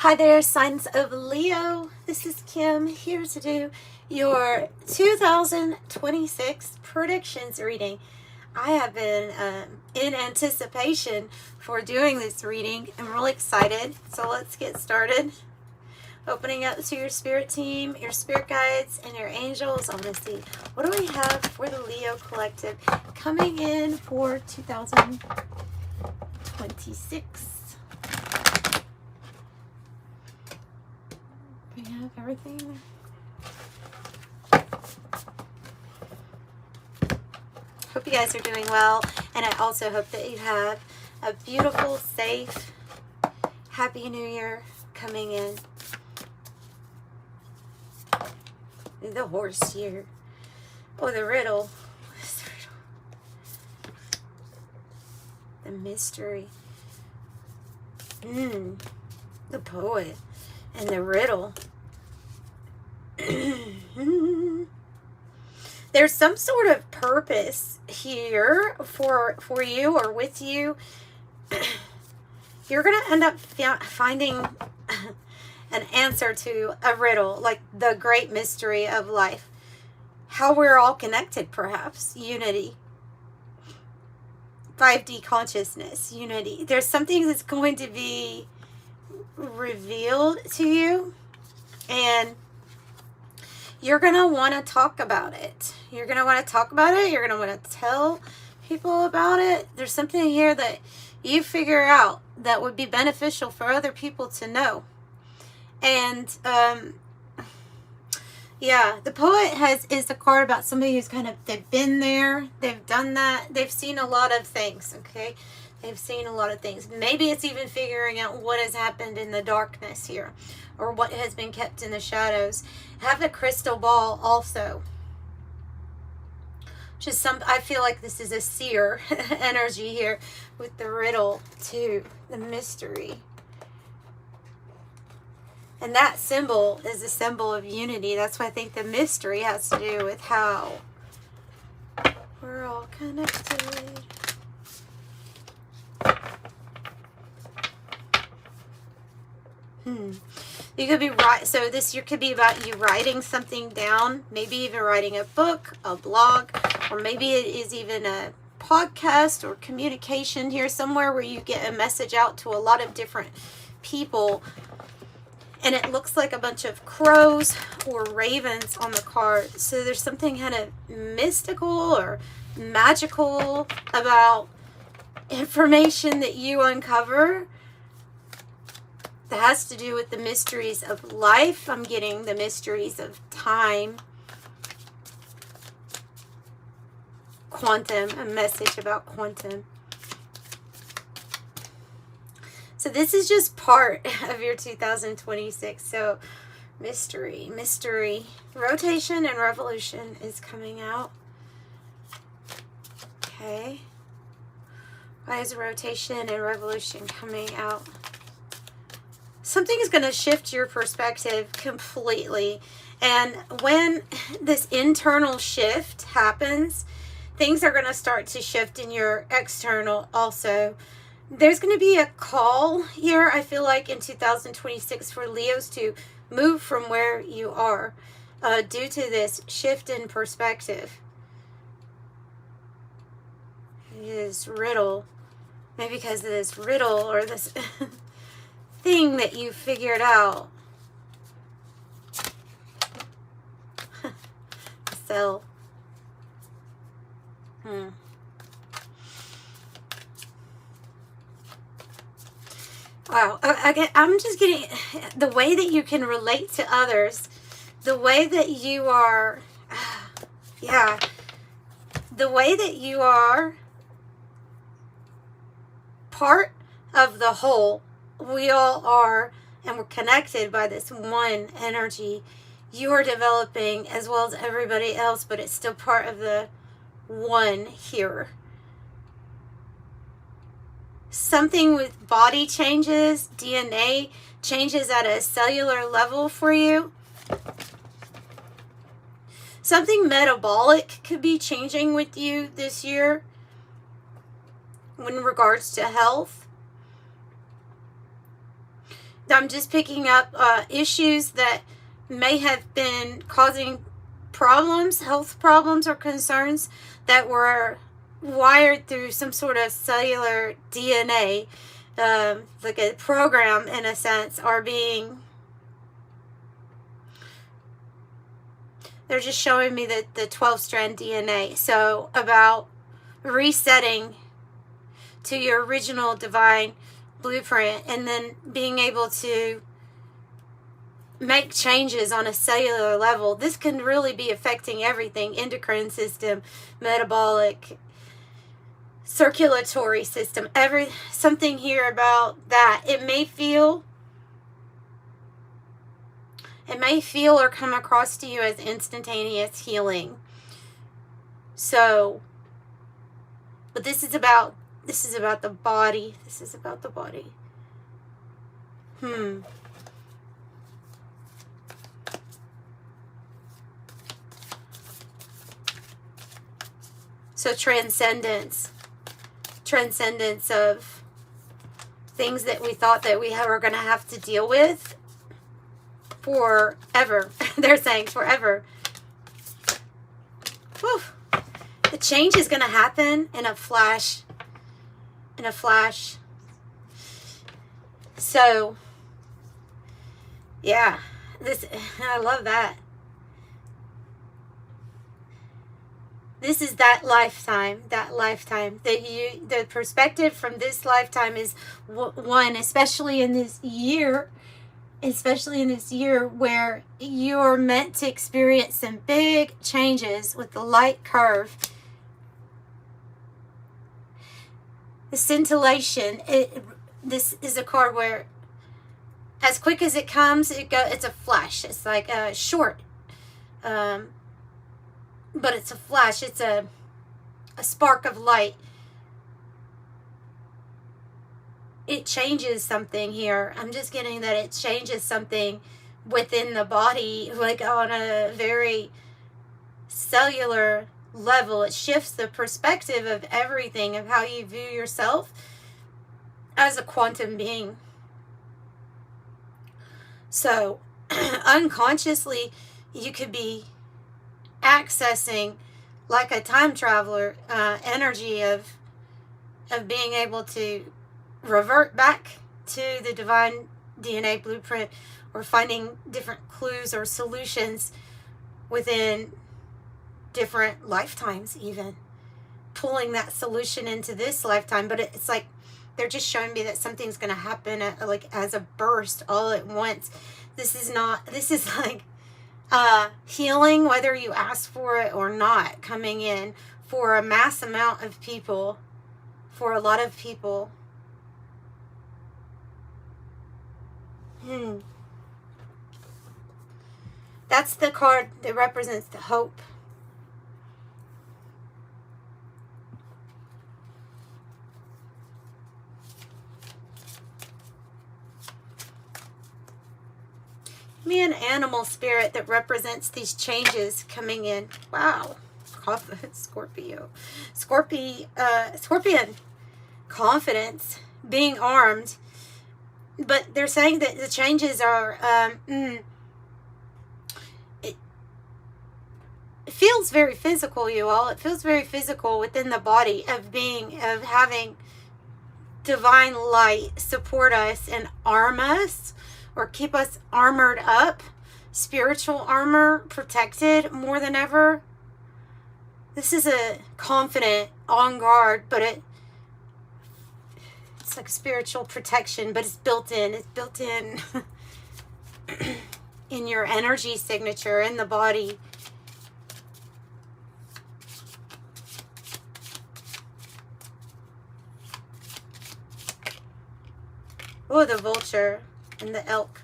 Hi there, signs of Leo. This is Kim here to do your 2026 predictions reading. I have been in anticipation for doing this reading. I'm really excited. So let's get started. Opening up to your spirit team, your spirit guides, and your angels. I want to see, what do we have for the Leo collective coming in for 2026? We have everything. Hope you guys are doing well, and I also hope that you have a beautiful, safe, happy new year coming in. The horse here. Oh, the riddle. What's the riddle? The mystery. The poet. And the riddle. There's some sort of purpose here for you or with you. You're going to end up finding an answer to a riddle, like the great mystery of life. How we're all connected, perhaps. Unity. 5D consciousness. Unity. There's something that's going to be revealed to you, and you're going to want to talk about it. You're going to want to talk about it. You're going to want to tell people about it. There's something here that you figure out that would be beneficial for other people to know. And yeah, the poet is a card about somebody who's they've been there, they've done that, they've seen a lot of things, okay? They've seen a lot of things. Maybe it's even figuring out what has happened in the darkness here, or what has been kept in the shadows. Have the crystal ball also. I feel like this is a seer energy here with the riddle too, the mystery. And that symbol is a symbol of unity. That's why I think the mystery has to do with how we're all connected. You could be so this year could be about you writing something down, maybe even writing a book, a blog, or maybe it is even a podcast or communication here somewhere where you get a message out to a lot of different people. And it looks like a bunch of crows or ravens on the card. So there's something kind of mystical or magical about information that you uncover that has to do with the mysteries of life. I'm getting the mysteries of time. Quantum, a message about quantum. So this is just part of your 2026. So mystery. Rotation and revolution is coming out. Okay. Why is rotation and revolution coming out? Something is going to shift your perspective completely. And when this internal shift happens, things are going to start to shift in your external also. There's going to be a call here, I feel like, in 2026 for Leos to move from where you are due to this shift in perspective. This riddle, maybe because of this riddle or this thing that you figured out. Cell. Wow. I'm just getting the way that you can relate to others, the way that you are, the way that you are part of the whole. We all are, and we're connected by this one energy. You are developing as well as everybody else, but it's still part of the one here. Something with body changes, DNA changes at a cellular level for you. Something metabolic could be changing with you this year in regards to health. I'm just picking up issues that may have been causing problems, health problems or concerns that were wired through some sort of cellular DNA, like a program in a sense, are being, they're just showing me that the 12-strand DNA. So about resetting to your original divine blueprint and then being able to make changes on a cellular level. This can really be affecting everything: endocrine system, metabolic, circulatory system, something here about that. It may feel or come across to you as instantaneous healing. So, but this is about the body. This is about the body. So transcendence of things that we thought that we were going to have to deal with forever. They're saying forever. Whew. The change is going to happen in a flash. So, yeah, I love that. This is that lifetime. The perspective from this lifetime is one, especially in this year where you're meant to experience some big changes with the light curve. The scintillation, this is a card where as quick as it comes, it's a flash. It's like a short, but it's a flash. It's a spark of light. It changes something here. I'm just getting that it changes something within the body, like on a very cellular level. It shifts the perspective of everything, of how you view yourself as a quantum being. So unconsciously, you could be accessing, like a time traveler, energy of being able to revert back to the divine DNA blueprint, or finding different clues or solutions within different lifetimes, even pulling that solution into this lifetime. But it's like they're just showing me that something's going to happen like as a burst all at once. This is like healing, whether you ask for it or not, coming in for a mass amount of people, for a lot of people. That's the card that represents the hope. Me, an animal spirit that represents these changes coming in. Wow. Scorpion. Confidence. Being armed. But they're saying that the changes are, it feels very physical, you all. It feels very physical within the body of having divine light support us and arm us, or keep us armored up, spiritual armor, protected more than ever. This is a confident, on guard, but it's like spiritual protection, but it's built in. It's built in in your energy signature, in the body. Oh, the vulture and the elk.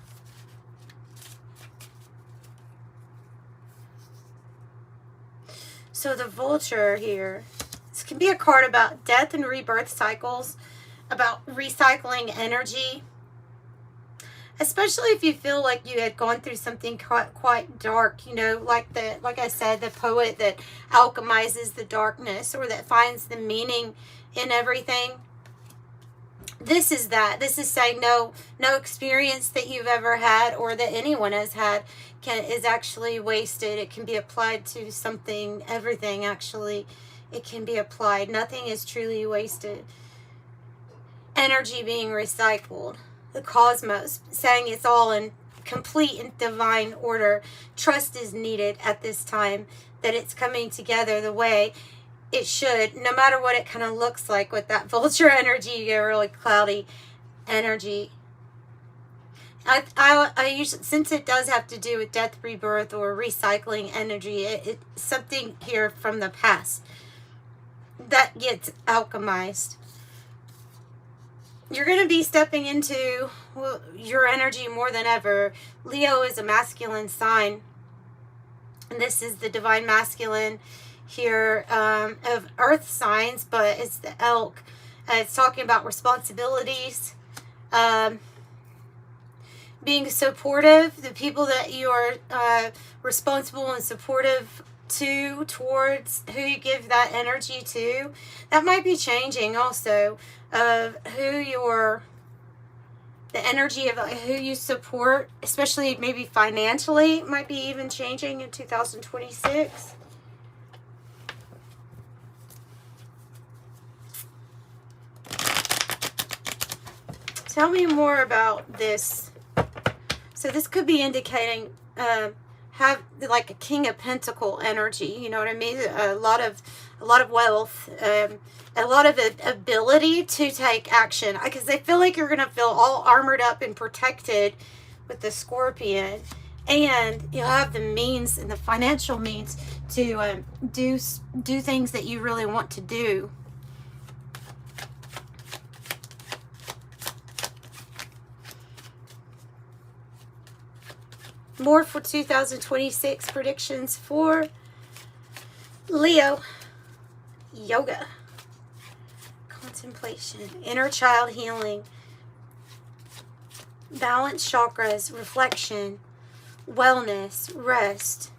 So the vulture here, this can be a card about death and rebirth cycles, about recycling energy, especially if you feel like you had gone through something quite dark, you know, like I said, the poet that alchemizes the darkness, or that finds the meaning in everything. this is that. This is saying no experience that you've ever had or that anyone has had is actually wasted. It can be applied to something, everything actually. It can be applied. Nothing is truly wasted. Energy being recycled. The cosmos saying it's all in complete and divine order. Trust is needed at this time that it's coming together the way it should, no matter what it kind of looks like. With that vulture energy, you get really cloudy energy. I usually, since it does have to do with death, rebirth, or recycling energy, it's something here from the past that gets alchemized. You're going to be stepping into your energy more than ever. Leo is a masculine sign, and this is the divine masculine here of earth signs, but it's the elk. It's talking about responsibilities, being supportive, the people that you are responsible and supportive to, towards who you give that energy to. That might be changing also, of the energy of who you support, especially maybe financially, might be even changing in 2026. Tell me more about this. So this could be indicating have like a King of Pentacle energy. You know what I mean? A lot of wealth, a lot of ability to take action. Because I feel like you're gonna feel all armored up and protected with the Scorpion, and you'll have the means and the financial means to do things that you really want to do. More for 2026 predictions for Leo. Yoga, contemplation, inner child healing, balance chakras, reflection, wellness, rest.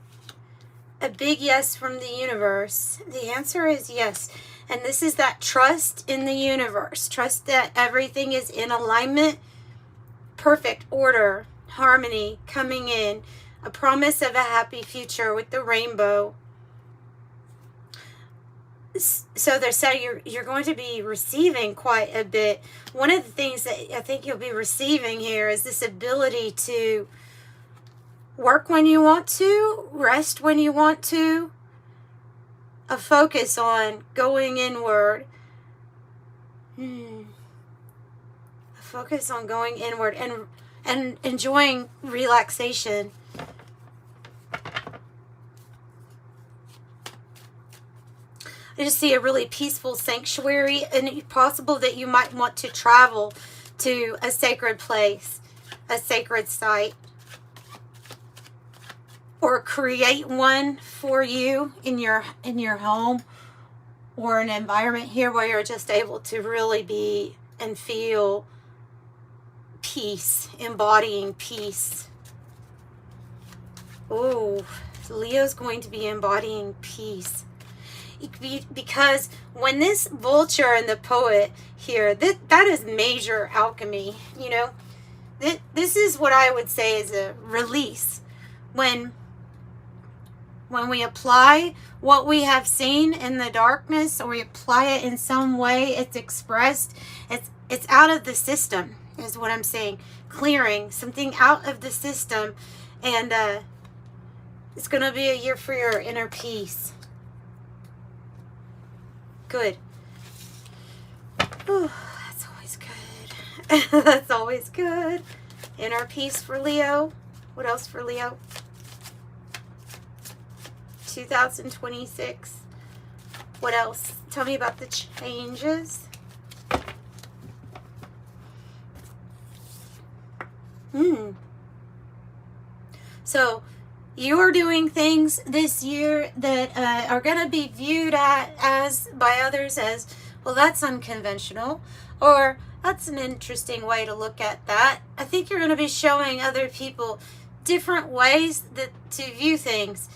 A big yes from the universe. The answer is yes. And this is that trust in the universe. Trust that everything is in alignment, perfect order, harmony coming in, a promise of a happy future with the rainbow. So they're saying you're going to be receiving quite a bit. One of the things that I think you'll be receiving here is this ability to work when you want to, rest when you want to, a focus on going inward. A focus on going inward and enjoying relaxation. I just see a really peaceful sanctuary, and it's possible that you might want to travel to a sacred place, a sacred site, or create one for you in your home, or an environment here where you're just able to really be and feel peace, embodying peace. Oh, Leo's going to be embodying peace. Because when this vulture and the poet here, that is major alchemy, you know. This is what I would say is a release. When we apply what we have seen in the darkness, or we apply it in some way, it's expressed, it's out of the system, is what I'm saying. Clearing something out of the system, and it's going to be a year for your inner peace. Good. Ooh, that's always good. That's always good. Inner peace for Leo. What else for Leo? 2026. What else? Tell me about the changes. So you are doing things this year that are going to be viewed as by others as, well, that's unconventional, or that's an interesting way to look at that. I think you're going to be showing other people different ways to view things.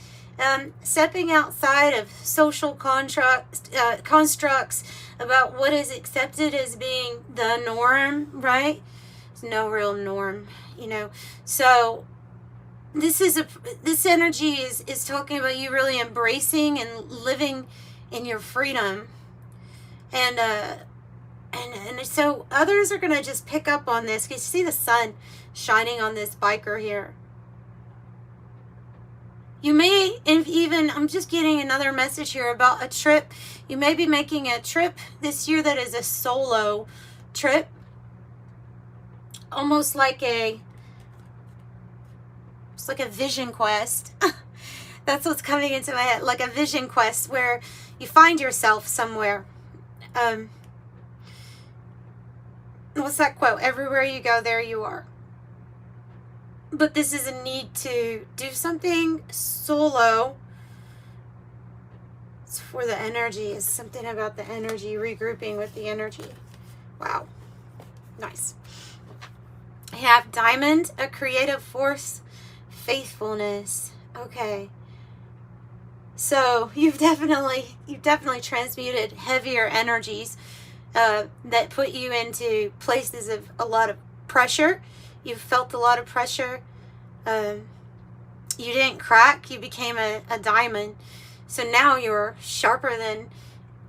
Stepping outside of social constructs about what is accepted as being the norm, right? There's no real norm, you know. So this energy is talking about you really embracing and living in your freedom, and so others are gonna just pick up on this. You see the sun shining on this biker here. You may even, I'm just getting another message here about a trip. You may be making a trip this year that is a solo trip. Almost like it's like a vision quest. That's what's coming into my head. Like a vision quest where you find yourself somewhere. What's that quote? Everywhere you go, there you are. But this is a need to do something solo. It's for the energy. It's something about the energy, regrouping with the energy. Wow. Nice. I have diamond, a creative force, faithfulness. Okay. So you've definitely transmuted heavier energies that put you into places of a lot of pressure. You've felt a lot of pressure. You didn't crack. You became a diamond. So now you're sharper than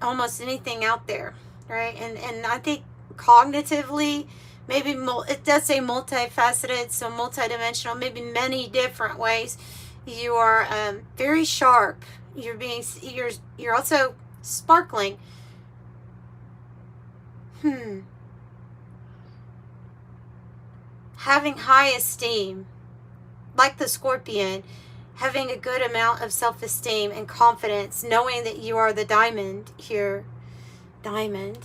almost anything out there, right? And I think cognitively, maybe it does say multifaceted, so multidimensional, maybe many different ways. You are very sharp. You're also sparkling. Having high esteem, like the scorpion, having a good amount of self-esteem and confidence, knowing that you are the diamond here. Diamond.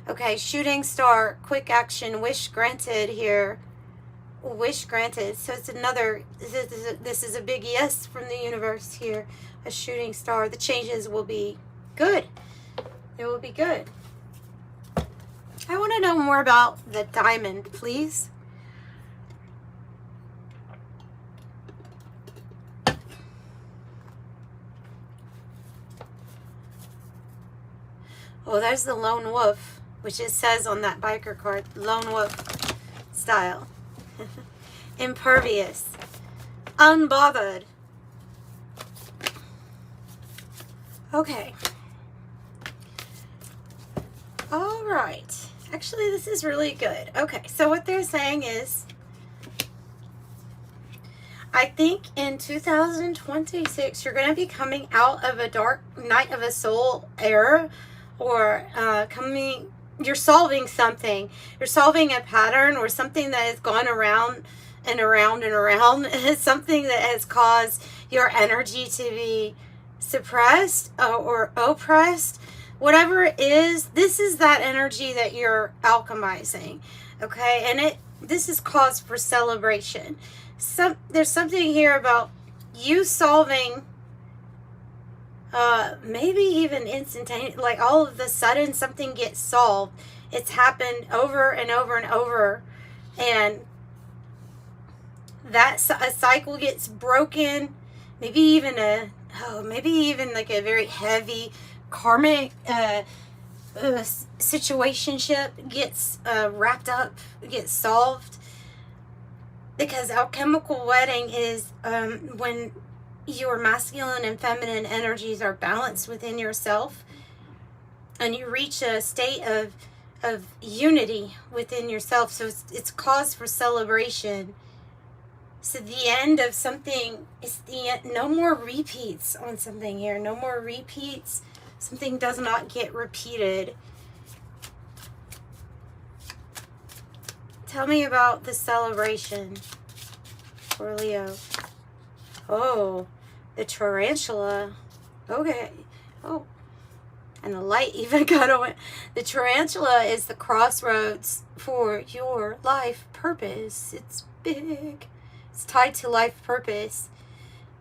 Okay, shooting star, quick action, wish granted here. Wish granted. So it's another, this is a big yes from the universe here. A shooting star. The changes will be good. It will be good. I want to know more about the diamond, please. Oh, there's the lone wolf, which it says on that biker card. Lone wolf style. Impervious. Unbothered. Okay. All right. Actually, this is really good. Okay, so what they're saying is, I think in 2026, you're going to be coming out of a dark night of a soul era, or you're solving something. You're solving a pattern or something that has gone around and around and around. It's something that has caused your energy to be suppressed or oppressed. Whatever it is, this is that energy that you're alchemizing, okay? And this is cause for celebration. There's something here about you solving, maybe even instantaneous, like all of a sudden something gets solved. It's happened over and over and over, and a cycle gets broken. Maybe even like a very heavy karmic situationship gets wrapped up, gets solved. Because alchemical wedding is when your masculine and feminine energies are balanced within yourself, and you reach a state of unity within yourself. So it's cause for celebration. So the end of something is no more repeats on something here. No more repeats. Something does not get repeated. Tell me about the celebration for Leo. Oh, the tarantula. Okay. Oh, and the light even got on. The tarantula is the crossroads for your life purpose. It's big. It's tied to life purpose.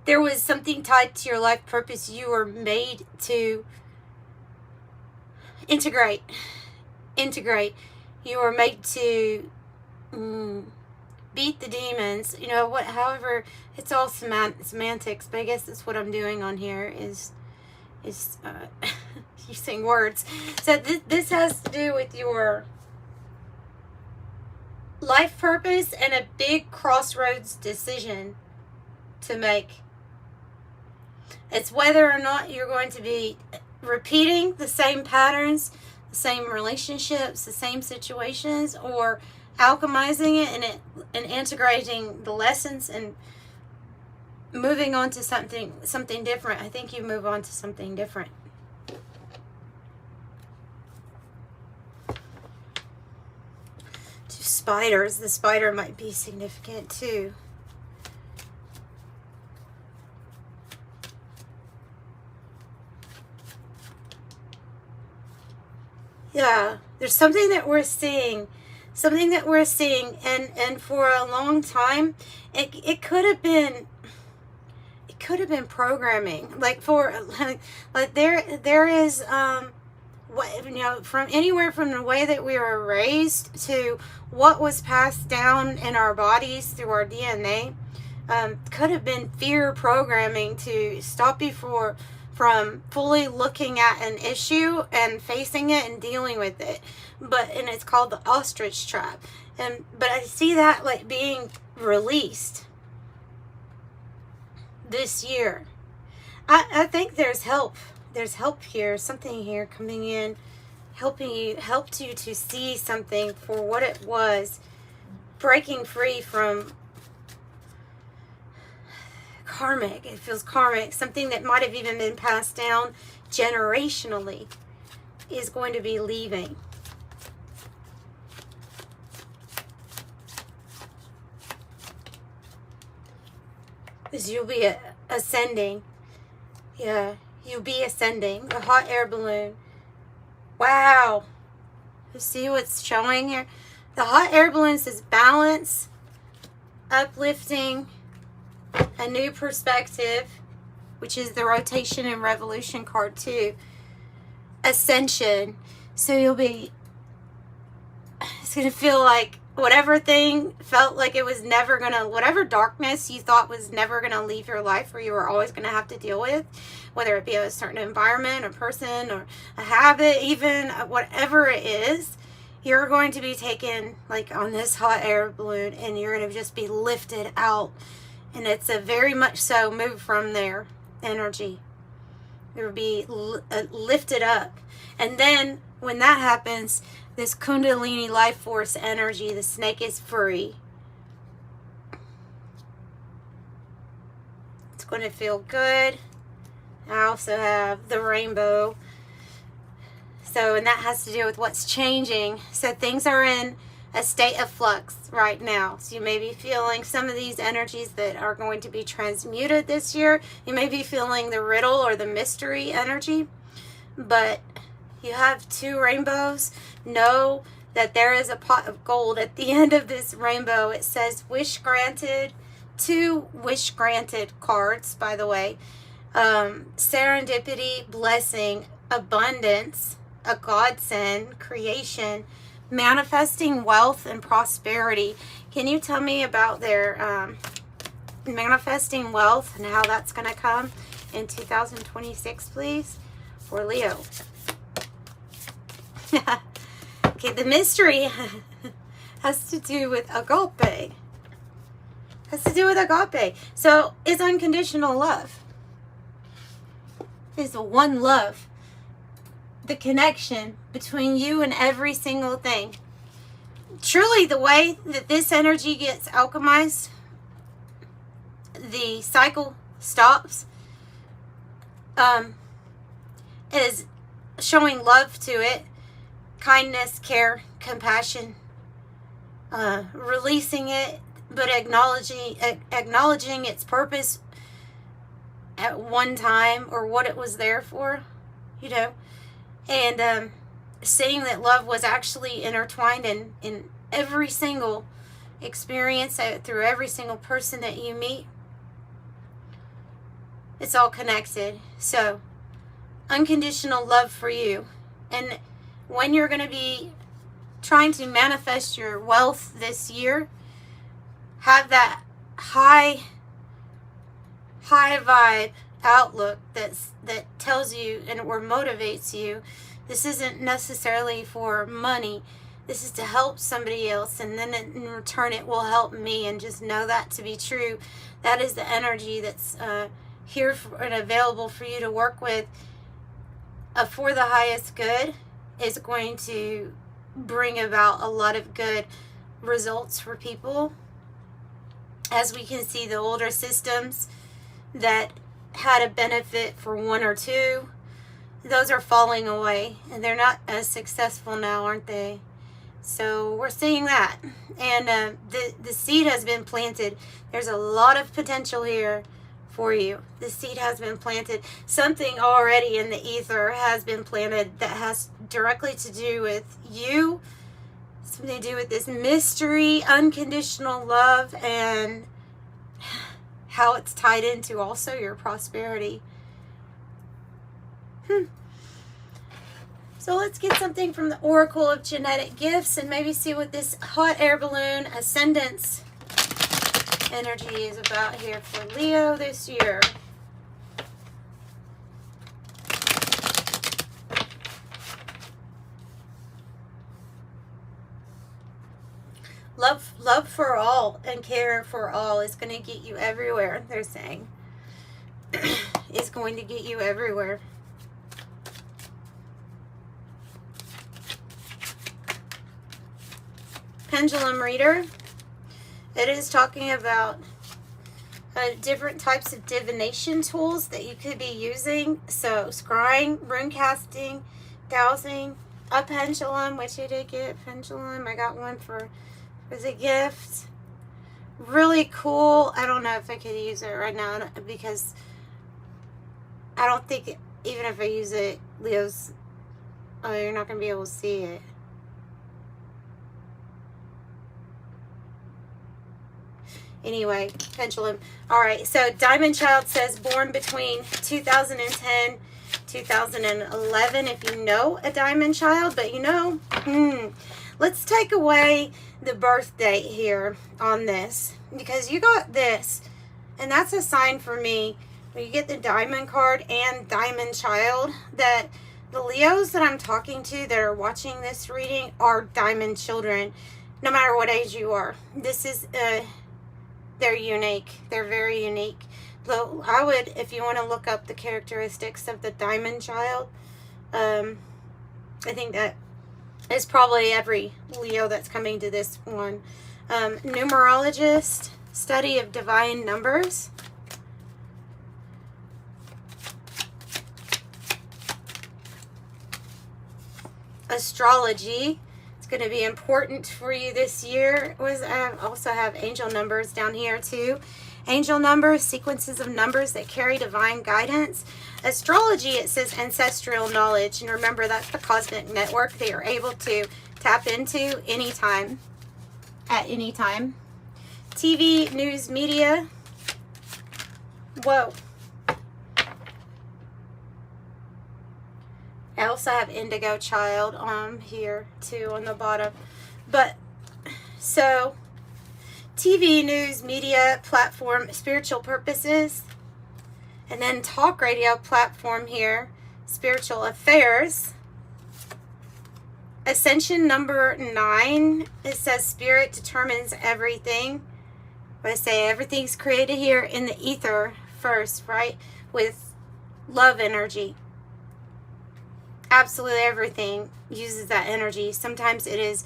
There was something tied to your life purpose. You were made to integrate. You were made to beat the demons, you know, however, it's all semantics, but I guess that's what I'm doing on here is using words. So this has to do with your life purpose and a big crossroads decision to make. It's whether or not you're going to be repeating the same patterns, the same relationships, the same situations, or alchemizing it and integrating the lessons and moving on to something different. I think you move on to something different. Two spiders. The spider might be significant too. Yeah, there's something that we're seeing. And for a long time, it could have been programming. Like there is what, you know, from anywhere from the way that we were raised to what was passed down in our bodies through our DNA. Could have been fear programming to stop you from fully looking at an issue and facing it and dealing with it. And it's called the ostrich trap. But I see that like being released this year. I think there's help. There's help here. Something here coming in, helped you to see something for what it was, breaking free from karmic. It feels karmic. Something that might have even been passed down generationally is going to be leaving. Because you'll be ascending. Yeah, you'll be ascending. A hot air balloon. Wow. You see what's showing here? The hot air balloon says balance, uplifting, a new perspective, which is the rotation and revolution card too. Ascension. So you'll be, it's going to feel like whatever thing felt like it was never going to, whatever darkness you thought was never going to leave your life or you were always going to have to deal with, whether it be a certain environment, a person, or a habit, even whatever it is, you're going to be taken like on this hot air balloon and you're going to just be lifted out. And it's a very much so move from their energy. It will be lifted up. And then when that happens, this Kundalini life force energy, the snake is free. It's going to feel good. I also have the rainbow. So, and that has to do with what's changing. So things are in a state of flux right now. So you may be feeling some of these energies that are going to be transmuted this year. You may be feeling the riddle or the mystery energy, but you have two rainbows. Know that there is a pot of gold at the end of this rainbow. It says wish granted. 2 wish granted cards, by the way. Serendipity, blessing, abundance, a godsend, creation, manifesting wealth and prosperity. Can you tell me about their manifesting wealth and how that's going to come in 2026, please? For Leo. Okay, the mystery has to do with agape. So it's unconditional love. It's one love. The connection between you and every single thing. Truly, the way that this energy gets alchemized, the cycle stops. Is showing love to it, kindness, care, compassion, releasing it, but acknowledging its purpose at one time or what it was there for, you know. And seeing that love was actually intertwined in every single experience, through every single person that you meet. It's all connected. So, unconditional love for you. And when you're going to be trying to manifest your wealth this year, have that high vibe outlook that tells you and or motivates you. This isn't necessarily for money. This is to help somebody else, and then in return it will help me, and just know that to be true. That is the energy that's here and available for you to work with. For the highest good is going to bring about a lot of good results for people. As we can see, the older systems that had a benefit for one or two, those are falling away, and they're not as successful now, aren't they? So we're seeing that, and the seed has been planted. There's a lot of potential here for you. The seed has been planted. Something already in the ether has been planted that has directly to do with you, something to do with this mystery, unconditional love, and how it's tied into also your prosperity. So let's get something from the Oracle of Genetic Gifts and maybe see what this hot air balloon ascendance energy is about here for Leo this year. Love for all and care for all is going to get you everywhere, they're saying. Is going to get you everywhere. Pendulum reader. It is talking about different types of divination tools that you could be using. So scrying, rune casting, dowsing, a pendulum, which I did get pendulum. I got one for as a gift. Really cool. I don't know if I could use it right now because I don't think even if I use it, Leo's, you're not going to be able to see it. Anyway, pendulum. All right, so Diamond Child says born between 2010, 2011. If you know a Diamond Child, but you know, let's take away the birth date here on this, because you got this, and that's a sign for me when you get the Diamond card and Diamond Child that the Leos that I'm talking to that are watching this reading are Diamond children, no matter what age you are. This is they're unique. They're very unique. So I would, if you want to look up the characteristics of the Diamond Child, I think that is probably every Leo that's coming to this one. Numerologist, study of divine numbers. Astrology. It's going to be important for you this year. I also have angel numbers down here too. Angel numbers, sequences of numbers that carry divine guidance. Astrology, it says ancestral knowledge. And remember, that's the cosmic network that you're able to tap into anytime, at any time. TV, news, media. Whoa. I also have Indigo Child here too on the bottom. But so TV, news, media, platform, spiritual purposes. And then talk radio platform here, spiritual affairs. Ascension number 9, it says spirit determines everything. But I say everything's created here in the ether first, right? With love energy. Absolutely everything uses that energy. Sometimes it is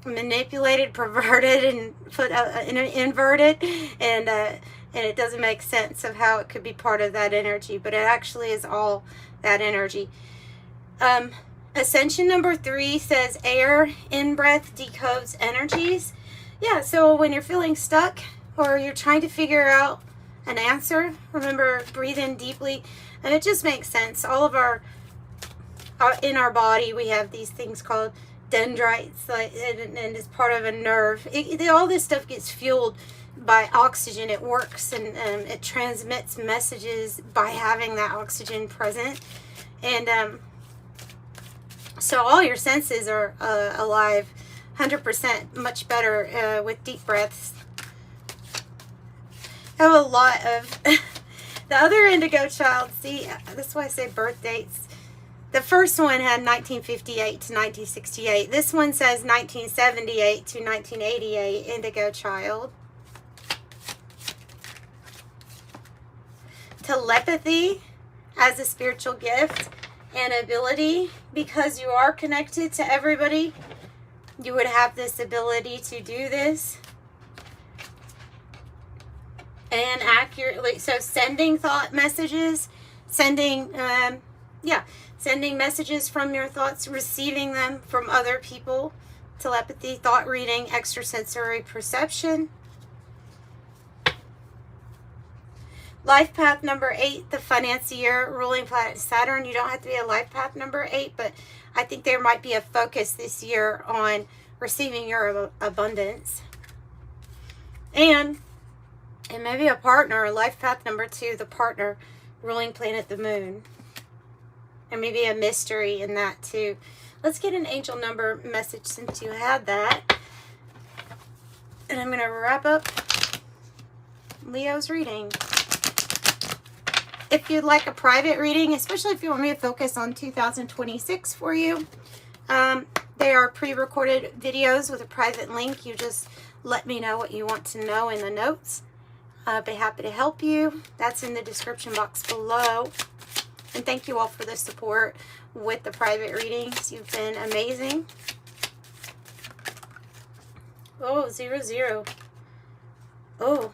manipulated, perverted, and put inverted, and it doesn't make sense of how it could be part of that energy, but it actually is all that energy. Ascension number 3 says air in breath decodes energies. Yeah, so when you're feeling stuck or you're trying to figure out an answer, remember, breathe in deeply, and it just makes sense. All of our in our body, we have these things called dendrites, and it's part of a nerve. All this stuff gets fueled by oxygen. It works, and it transmits messages by having that oxygen present. And so all your senses are alive 100% much better with deep breaths. I have a lot of the other indigo child. See, that's why I say birth dates. The first one had 1958 to 1968. This one says 1978 to 1988, indigo child. Telepathy as a spiritual gift and ability. Because you are connected to everybody, you would have this ability to do this. And accurately, so sending thought messages, sending messages from your thoughts, receiving them from other people, telepathy, thought reading, extrasensory perception. Life path number 8, the financier, ruling planet Saturn. You don't have to be a life path number 8, but I think there might be a focus this year on receiving your abundance. And maybe a partner, life path number 2, the partner, ruling planet the moon. And maybe a mystery in that too. Let's get an angel number message since you had that. And I'm going to wrap up Leo's reading. If you'd like a private reading, especially if you want me to focus on 2026 for you, they are pre-recorded videos with a private link. You just let me know what you want to know in the notes. I'll be happy to help you. That's in the description box below. And thank you all for the support with the private readings. You've been amazing. Oh, 0. Oh,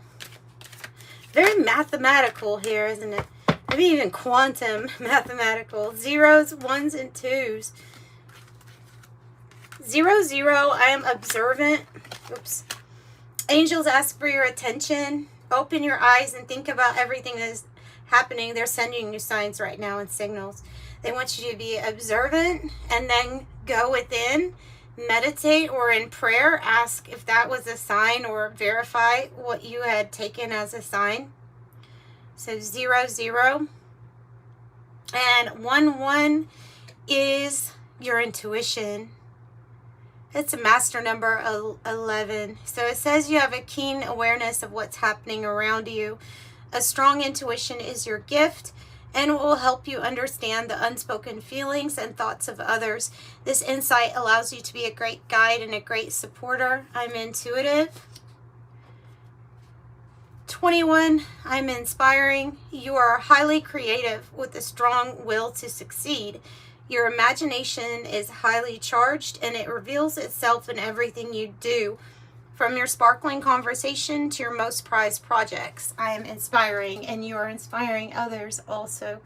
very mathematical here, isn't it? Maybe even quantum mathematical. 0s, 1s, and 2s. 0. I am observant. Oops. Angels ask for your attention. Open your eyes and think about everything that is happening. They're sending you signs right now and signals. They want you to be observant and then go within, meditate, or in prayer, ask if that was a sign or verify what you had taken as a sign. So 0. And 1 is your intuition. It's a master number 11. So it says you have a keen awareness of what's happening around you. A strong intuition is your gift and will help you understand the unspoken feelings and thoughts of others. This insight allows you to be a great guide and a great supporter. I'm intuitive. 21, I'm inspiring. You are highly creative with a strong will to succeed. Your imagination is highly charged and it reveals itself in everything you do, from your sparkling conversation to your most prized projects. I am inspiring and you are inspiring others also.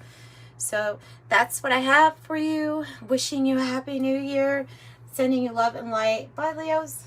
So that's what I have for you. Wishing you a happy new year. Sending you love and light. Bye, Leos.